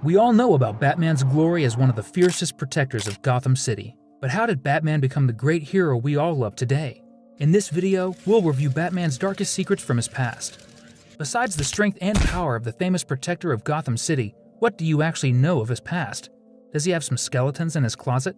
We all know about Batman's glory as one of the fiercest protectors of Gotham City, but how did Batman become the great hero we all love today? In this video, we'll review Batman's darkest secrets from his past. Besides the strength and power of the famous protector of Gotham City, what do you actually know of his past? Does he have some skeletons in his closet?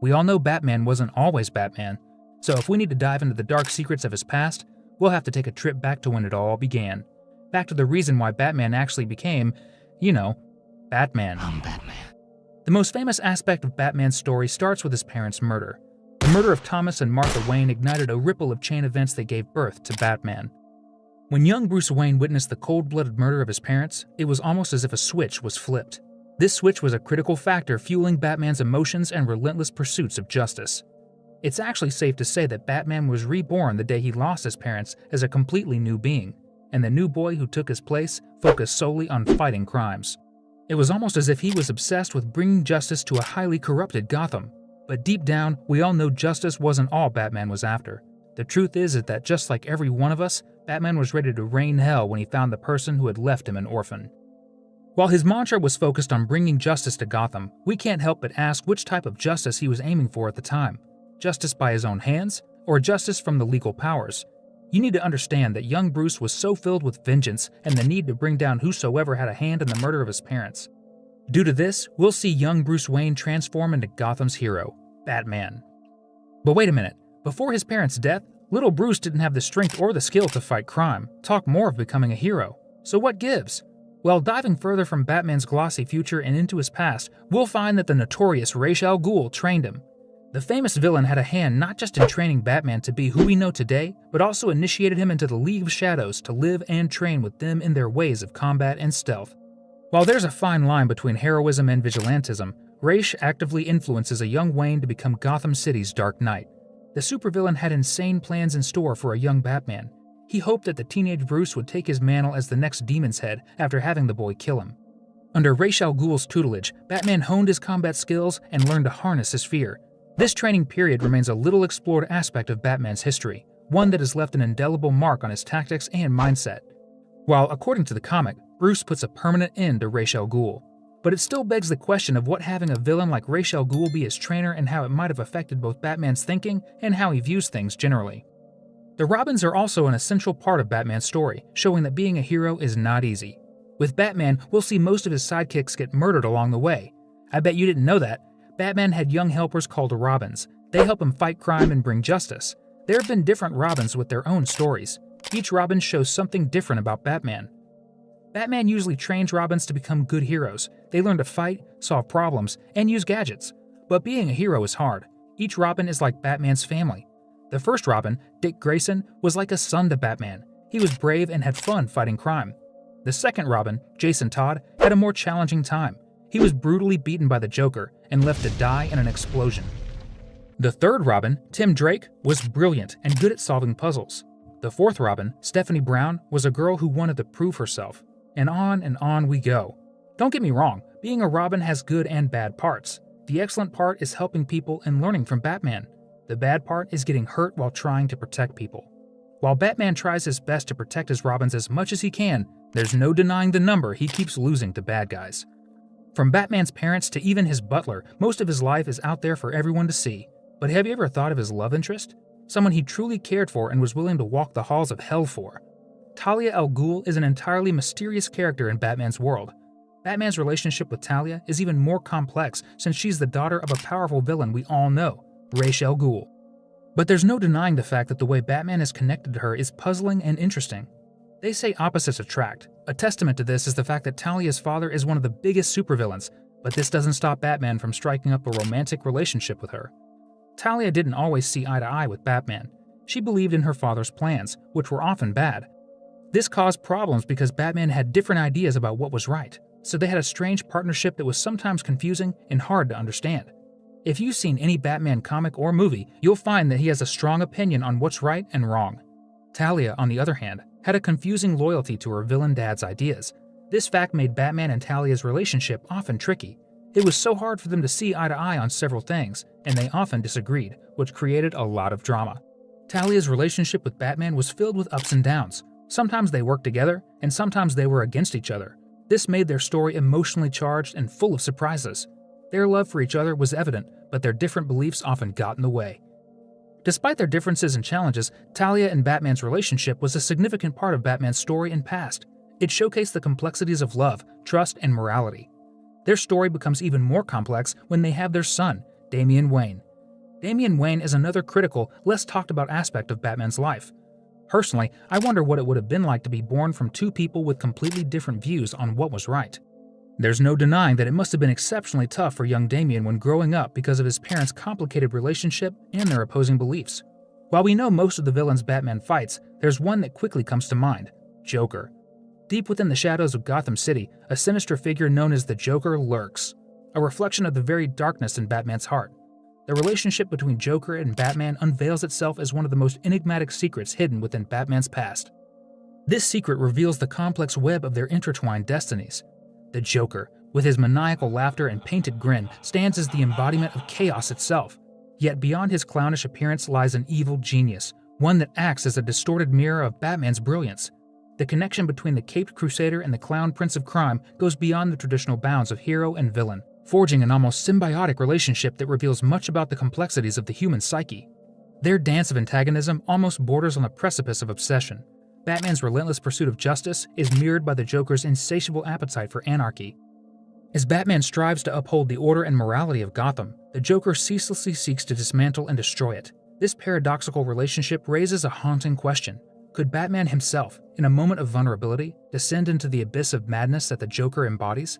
We all know Batman wasn't always Batman, so if we need to dive into the dark secrets of his past, we'll have to take a trip back to when it all began. Back to the reason why Batman actually became, Batman. I'm Batman. The most famous aspect of Batman's story starts with his parents' murder. The murder of Thomas and Martha Wayne ignited a ripple of chain events that gave birth to Batman. When young Bruce Wayne witnessed the cold-blooded murder of his parents, it was almost as if a switch was flipped. This switch was a critical factor fueling Batman's emotions and relentless pursuits of justice. It's actually safe to say that Batman was reborn the day he lost his parents as a completely new being, and the new boy who took his place focused solely on fighting crimes. It was almost as if he was obsessed with bringing justice to a highly corrupted Gotham. But deep down, we all know justice wasn't all Batman was after. The truth is that just like every one of us, Batman was ready to rain hell when he found the person who had left him an orphan. While his mantra was focused on bringing justice to Gotham, we can't help but ask which type of justice he was aiming for at the time. Justice by his own hands, or justice from the legal powers? You need to understand that young Bruce was so filled with vengeance and the need to bring down whosoever had a hand in the murder of his parents. Due to this, we'll see young Bruce Wayne transform into Gotham's hero, Batman. But wait a minute, before his parents' death, little Bruce didn't have the strength or the skill to fight crime, talk more of becoming a hero. So what gives? Well, diving further from Batman's glossy future and into his past, we'll find that the notorious Ra's al Ghul trained him. The famous villain had a hand not just in training Batman to be who we know today, but also initiated him into the League of Shadows to live and train with them in their ways of combat and stealth. While there's a fine line between heroism and vigilantism, Ra's actively influences a young Wayne to become Gotham City's Dark Knight. The supervillain had insane plans in store for a young Batman. He hoped that the teenage Bruce would take his mantle as the next Demon's Head after having the boy kill him. Under Ra's al Ghul's tutelage, Batman honed his combat skills and learned to harness his fear. This training period remains a little explored aspect of Batman's history, one that has left an indelible mark on his tactics and mindset. While, according to the comic, Bruce puts a permanent end to Ra's al Ghul. But it still begs the question of what having a villain like Ra's al Ghul be his trainer and how it might have affected both Batman's thinking and how he views things generally. The Robins are also an essential part of Batman's story, showing that being a hero is not easy. With Batman, we'll see most of his sidekicks get murdered along the way. I bet you didn't know that. Batman had young helpers called Robins. They help him fight crime and bring justice. There have been different Robins with their own stories. Each Robin shows something different about Batman. Batman usually trains Robins to become good heroes. They learn to fight, solve problems, and use gadgets. But being a hero is hard. Each Robin is like Batman's family. The first Robin, Dick Grayson, was like a son to Batman. He was brave and had fun fighting crime. The second Robin, Jason Todd, had a more challenging time. He was brutally beaten by the Joker and left to die in an explosion. The third Robin, Tim Drake, was brilliant and good at solving puzzles. The fourth Robin, Stephanie Brown, was a girl who wanted to prove herself. And on we go. Don't get me wrong, being a Robin has good and bad parts. The excellent part is helping people and learning from Batman. The bad part is getting hurt while trying to protect people. While Batman tries his best to protect his Robins as much as he can, there's no denying the number he keeps losing to bad guys. From Batman's parents to even his butler, most of his life is out there for everyone to see. But have you ever thought of his love interest? Someone he truly cared for and was willing to walk the halls of hell for. Talia al Ghul is an entirely mysterious character in Batman's world. Batman's relationship with Talia is even more complex since she's the daughter of a powerful villain we all know, Ra's al Ghul. But there's no denying the fact that the way Batman is connected to her is puzzling and interesting. They say opposites attract. A testament to this is the fact that Talia's father is one of the biggest supervillains, but this doesn't stop Batman from striking up a romantic relationship with her. Talia didn't always see eye to eye with Batman. She believed in her father's plans, which were often bad. This caused problems because Batman had different ideas about what was right, so they had a strange partnership that was sometimes confusing and hard to understand. If you've seen any Batman comic or movie, you'll find that he has a strong opinion on what's right and wrong. Talia, on the other hand, had a confusing loyalty to her villain dad's ideas. This fact made Batman and Talia's relationship often tricky. It was so hard for them to see eye to eye on several things, and they often disagreed, which created a lot of drama. Talia's relationship with Batman was filled with ups and downs. Sometimes they worked together, and sometimes they were against each other. This made their story emotionally charged and full of surprises. Their love for each other was evident, but their different beliefs often got in the way. Despite their differences and challenges, Talia and Batman's relationship was a significant part of Batman's story and past. It showcased the complexities of love, trust, and morality. Their story becomes even more complex when they have their son, Damian Wayne. Damian Wayne is another critical, less talked about aspect of Batman's life. Personally, I wonder what it would have been like to be born from two people with completely different views on what was right. There's no denying that it must have been exceptionally tough for young Damian when growing up because of his parents' complicated relationship and their opposing beliefs. While we know most of the villains Batman fights, there's one that quickly comes to mind: Joker. Deep within the shadows of Gotham City, a sinister figure known as the Joker lurks, a reflection of the very darkness in Batman's heart. The relationship between Joker and Batman unveils itself as one of the most enigmatic secrets hidden within Batman's past. This secret reveals the complex web of their intertwined destinies. The Joker, with his maniacal laughter and painted grin, stands as the embodiment of chaos itself. Yet beyond his clownish appearance lies an evil genius, one that acts as a distorted mirror of Batman's brilliance. The connection between the caped crusader and the clown prince of crime goes beyond the traditional bounds of hero and villain, forging an almost symbiotic relationship that reveals much about the complexities of the human psyche. Their dance of antagonism almost borders on the precipice of obsession. Batman's relentless pursuit of justice is mirrored by the Joker's insatiable appetite for anarchy. As Batman strives to uphold the order and morality of Gotham, the Joker ceaselessly seeks to dismantle and destroy it. This paradoxical relationship raises a haunting question. Could Batman himself, in a moment of vulnerability, descend into the abyss of madness that the Joker embodies?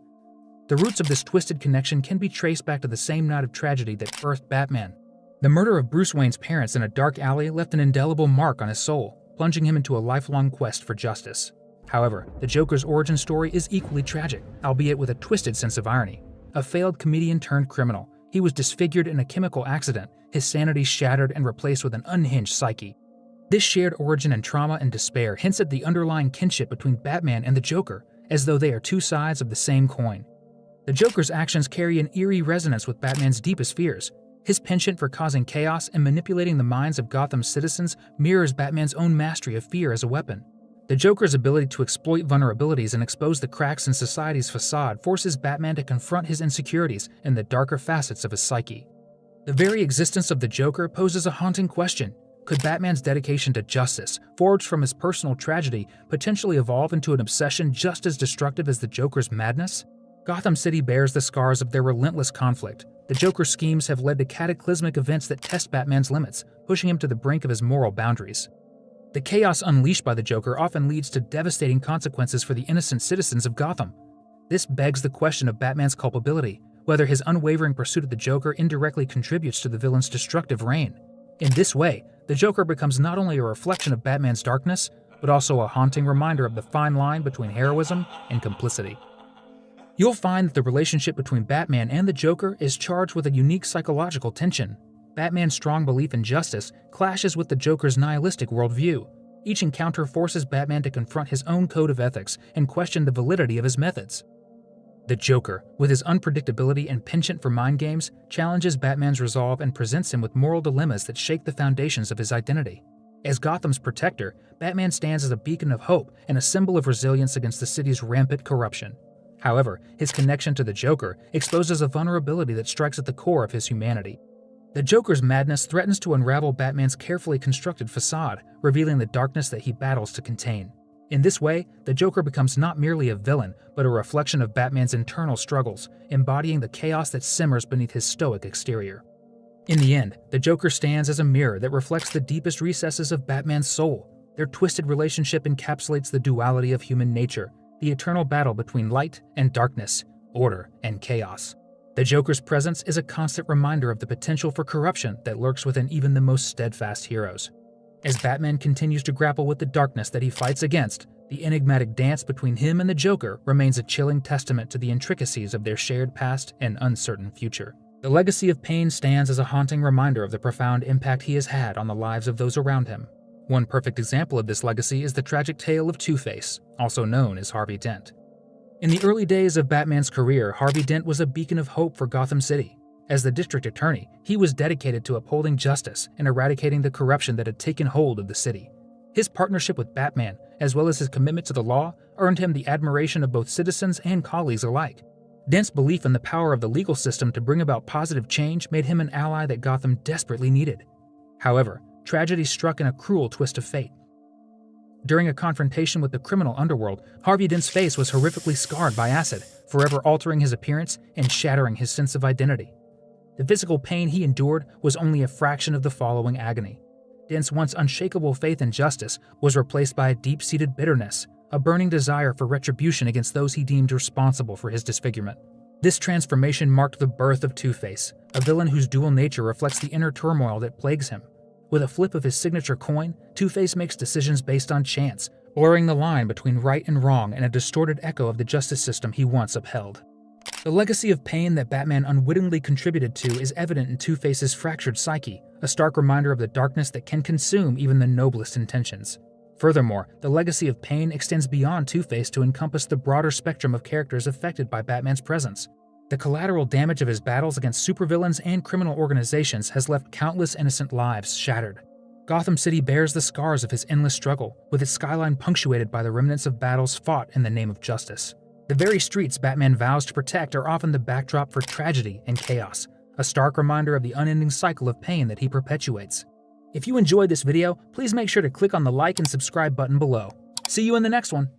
The roots of this twisted connection can be traced back to the same night of tragedy that birthed Batman. The murder of Bruce Wayne's parents in a dark alley left an indelible mark on his soul, plunging him into a lifelong quest for justice. However, the Joker's origin story is equally tragic, albeit with a twisted sense of irony. A failed comedian turned criminal, he was disfigured in a chemical accident, his sanity shattered and replaced with an unhinged psyche. This shared origin and trauma and despair hints at the underlying kinship between Batman and the Joker, as though they are two sides of the same coin. The Joker's actions carry an eerie resonance with Batman's deepest fears. His penchant for causing chaos and manipulating the minds of Gotham's citizens mirrors Batman's own mastery of fear as a weapon. The Joker's ability to exploit vulnerabilities and expose the cracks in society's facade forces Batman to confront his insecurities and the darker facets of his psyche. The very existence of the Joker poses a haunting question. Could Batman's dedication to justice, forged from his personal tragedy, potentially evolve into an obsession just as destructive as the Joker's madness? Gotham City bears the scars of their relentless conflict. The Joker's schemes have led to cataclysmic events that test Batman's limits, pushing him to the brink of his moral boundaries. The chaos unleashed by the Joker often leads to devastating consequences for the innocent citizens of Gotham. This begs the question of Batman's culpability, whether his unwavering pursuit of the Joker indirectly contributes to the villain's destructive reign. In this way, the Joker becomes not only a reflection of Batman's darkness, but also a haunting reminder of the fine line between heroism and complicity. You'll find that the relationship between Batman and the Joker is charged with a unique psychological tension. Batman's strong belief in justice clashes with the Joker's nihilistic worldview. Each encounter forces Batman to confront his own code of ethics and question the validity of his methods. The Joker, with his unpredictability and penchant for mind games, challenges Batman's resolve and presents him with moral dilemmas that shake the foundations of his identity. As Gotham's protector, Batman stands as a beacon of hope and a symbol of resilience against the city's rampant corruption. However, his connection to the Joker exposes a vulnerability that strikes at the core of his humanity. The Joker's madness threatens to unravel Batman's carefully constructed facade, revealing the darkness that he battles to contain. In this way, the Joker becomes not merely a villain, but a reflection of Batman's internal struggles, embodying the chaos that simmers beneath his stoic exterior. In the end, the Joker stands as a mirror that reflects the deepest recesses of Batman's soul. Their twisted relationship encapsulates the duality of human nature, the eternal battle between light and darkness, order and chaos. The Joker's presence is a constant reminder of the potential for corruption that lurks within even the most steadfast heroes. As Batman continues to grapple with the darkness that he fights against, the enigmatic dance between him and the Joker remains a chilling testament to the intricacies of their shared past and uncertain future. The legacy of pain stands as a haunting reminder of the profound impact he has had on the lives of those around him. One perfect example of this legacy is the tragic tale of Two-Face, also known as Harvey Dent. In the early days of Batman's career, Harvey Dent was a beacon of hope for Gotham City. As the district attorney, he was dedicated to upholding justice and eradicating the corruption that had taken hold of the city. His partnership with Batman, as well as his commitment to the law, earned him the admiration of both citizens and colleagues alike. Dent's belief in the power of the legal system to bring about positive change made him an ally that Gotham desperately needed. However, tragedy struck in a cruel twist of fate. During a confrontation with the criminal underworld, Harvey Dent's face was horrifically scarred by acid, forever altering his appearance and shattering his sense of identity. The physical pain he endured was only a fraction of the following agony. Dent's once unshakable faith in justice was replaced by a deep-seated bitterness, a burning desire for retribution against those he deemed responsible for his disfigurement. This transformation marked the birth of Two-Face, a villain whose dual nature reflects the inner turmoil that plagues him. With a flip of his signature coin, Two-Face makes decisions based on chance, blurring the line between right and wrong and a distorted echo of the justice system he once upheld. The legacy of pain that Batman unwittingly contributed to is evident in Two-Face's fractured psyche, a stark reminder of the darkness that can consume even the noblest intentions. Furthermore, the legacy of pain extends beyond Two-Face to encompass the broader spectrum of characters affected by Batman's presence. The collateral damage of his battles against supervillains and criminal organizations has left countless innocent lives shattered. Gotham City bears the scars of his endless struggle, with its skyline punctuated by the remnants of battles fought in the name of justice. The very streets Batman vows to protect are often the backdrop for tragedy and chaos, a stark reminder of the unending cycle of pain that he perpetuates. If you enjoyed this video, please make sure to click on the like and subscribe button below. See you in the next one!